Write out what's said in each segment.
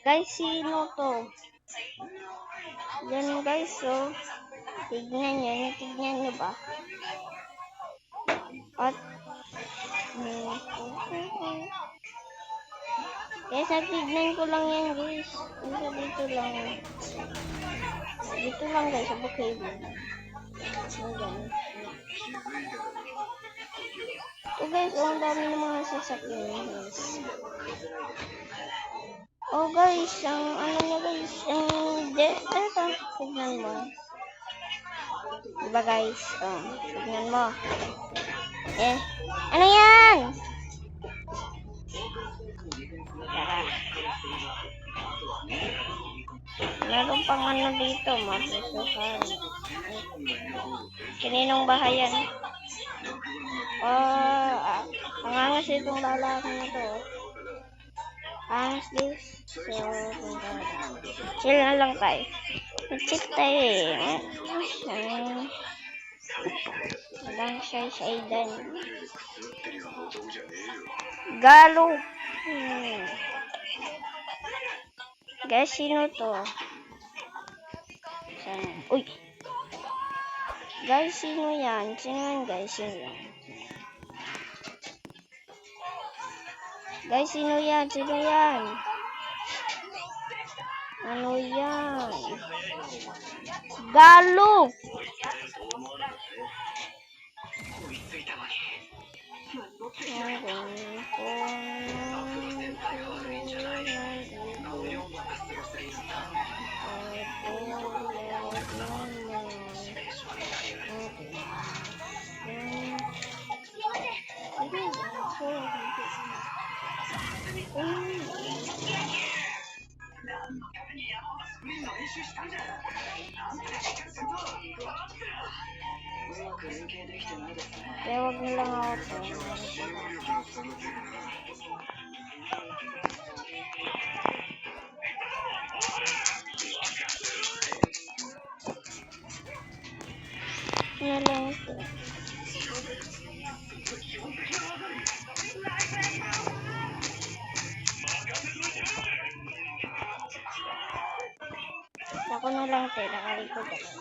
Guys, sino to? Yan guys, so. Tignan nyo ba? At, guys, tignan ko lang yan guys. Dito lang. Dito lang guys, sa Brookhaven. So guys, ang dami ng mga sasakyan guys. Oh guys, ang ano niya guys, ang tignan mo. Diba guys, tignan mo. Ano yan? Tara. Meron pang ano dito, masusuhan. Kaninong bahay yan? Ang angas itong lalaki na to. Angas this. So, chill na lang tayo. Chill tayo eh. Walang shy-shy-dan. Galo. Guys, sino to? Sana. Uy. Guys, sino yan? Sino yan, guys? Sino yan? Guys, sino yan? Sino yan? Ano yan? Galo! Kaya wag nilang ako to. Ano lang ito? Ako na lang ito, nakalikod ako.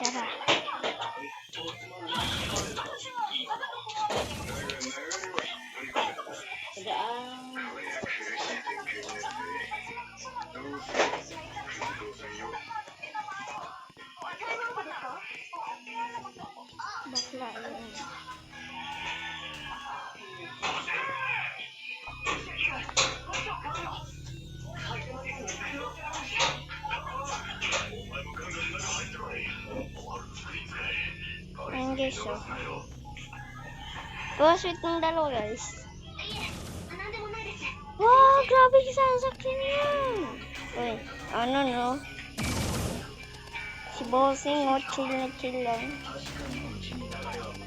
Tara. Bakla yun. Ayan guys, so. Tuwa sweet ng dalawa guys. Wow, grabe yung sasakyan yan. Uy, ano no? Si Bossing, chill na chill lang.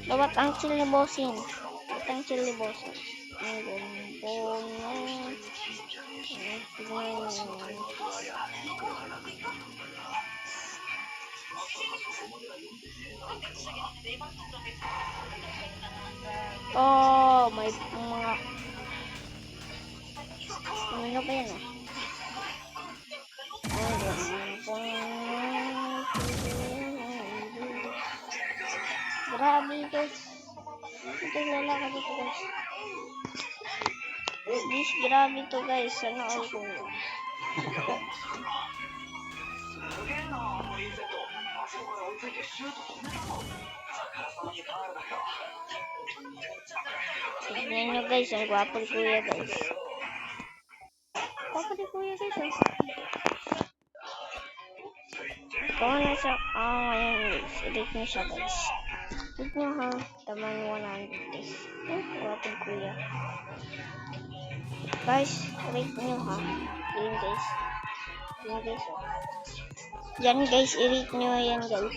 Dapat ang chill ni Bossing. Dapat ang chill ni Bossing. Ang gumpong yan. Oh, may mga... Ano pa yan Grabe guys. Ito yung lalaki dito guys. This grabe to guys. Sana all ko. Tignan nyo guys. Ang gwapo ni kuya guys. Gwapo ni kuya guys. Kung na siya. Ayan guys. Edit nyo siya guys. Edit nyo ha. Taman 100 guys. Gwapo ni kuya. Guys, rate nyo ha. Yun guys. Yun guys. Yan guys, i-rate nyo yan guys.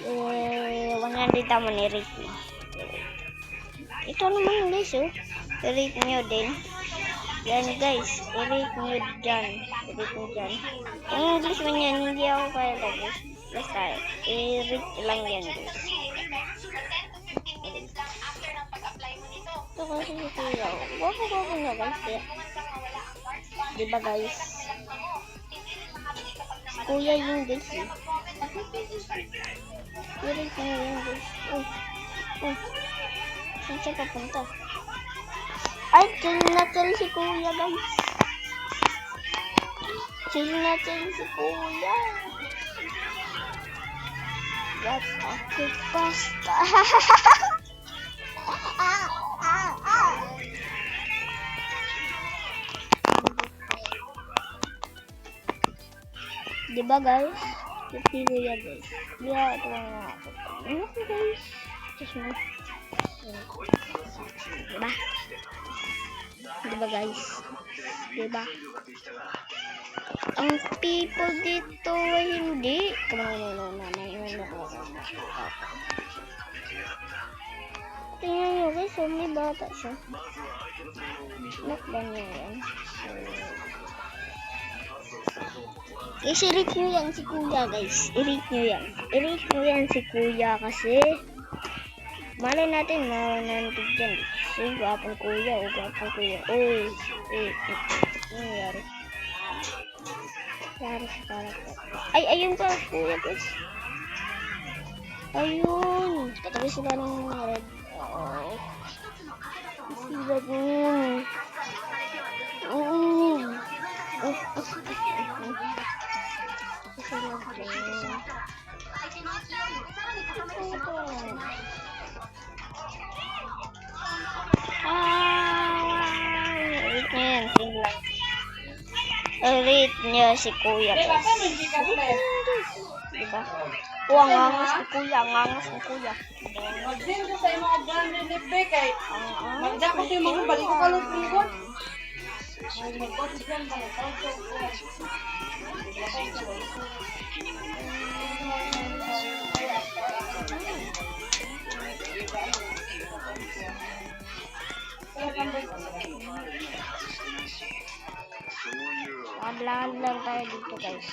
100 naman i-rate nyo. Ito naman guys oh. I-rate nyo din. Yan guys, i-rate nyo dyan. I-rate nyo dyan. Yung English man yan, hindi ako kaya guys. Basta, i-rate lang yan guys. Ito kasi si Kuya. Wapo nga guys. Diba guys? Kuya yung guys eh. I-rate nyo yan guys. Saan siya papunta? Ay, chill na chill si Kuya guys. Chill na chill si Kuya. What a quick pasta. Diba guys? Si Kuya guys. Diba ito nga ako. Ano ko guys? Diba? Diba guys? Diba? Ang people dito ay hindi. Tingnan nyo guys, may bata siya. Nakban niya yan. Guys, i-rate nyo yan si Kuya guys. I-rate nyo yan. I-rate nyo yan si Kuya kasi malay natin manantig dyan. So, gwapong Kuya o gwapong Kuya. Uy, ano nangyari? Nangyari sa karakter. Ay, ayun pa Kuya guys. Ayun. Katabi sila ng red. Oo. Sila din. Rate niya si Kuya guys. Diba? Ang angas ni Kuya, ang angas ni Kuya. Mag-send ko sa mga brand ni Lippe kay magdakot yung mga balik ko kalong pingon. Hablaan lang tayo dito guys.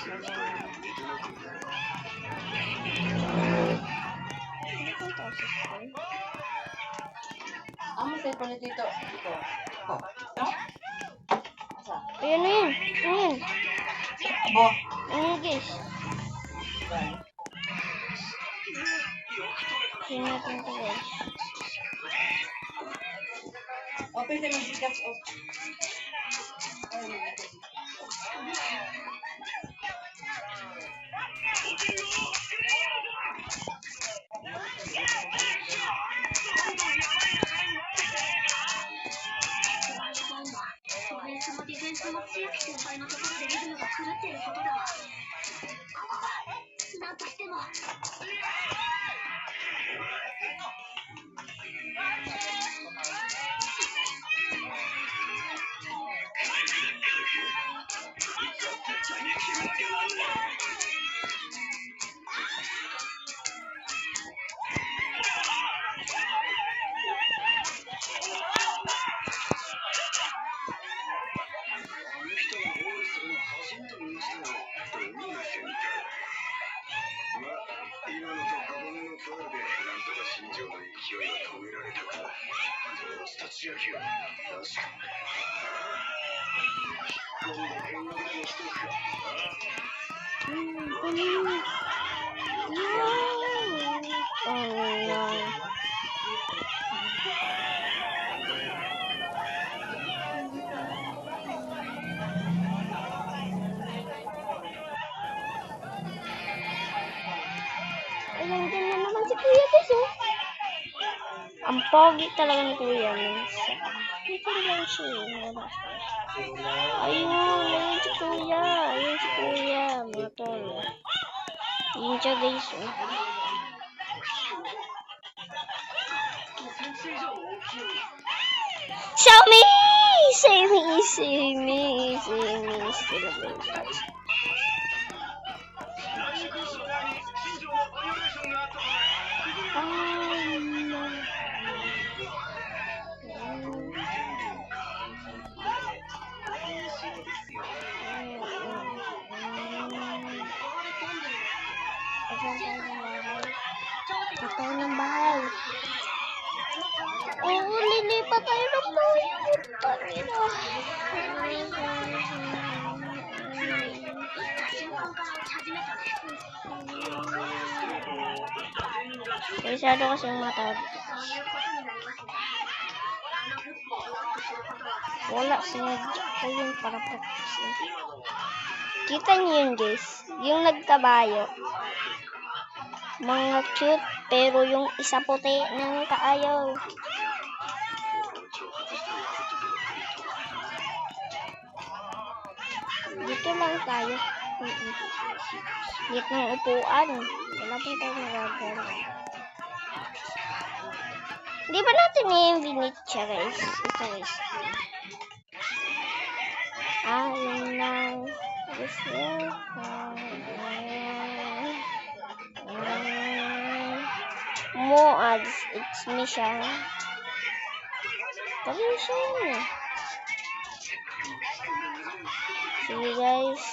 Amo sa ipon dito. Ito. Ayun na yun. Ayun. Bo. Ayun guys. Ayun natin ito guys. Open sa mga sikas. Nandiyan na naman si Kuya guys oh. Ang pogi talaga ni Kuya minsan. Dito lang siya eh. Ayun si Kuya. Ayun si Kuya. Mga tol. Yun siya guys oh. Show me! Save me! Save me! Save me! Save me! Patay ng bahay. Oo, lilipat tayo ng bahay. Putangina. Masyado kasing matawag. Wala, sinadya ko yun para practice. Kita niyo yun, guys. Yung nagkabayo. Mga cute, pero yung isa puti nang kaayaw. Dito lang tayo. Dito ng upuan. Wala pa tayo nagagawa. Di ba natin yung Venetia, guys? Ito, guys. Yun lang. This is more ads. It's mission. Tapi siya yun eh. See you guys.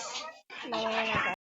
Bye-bye.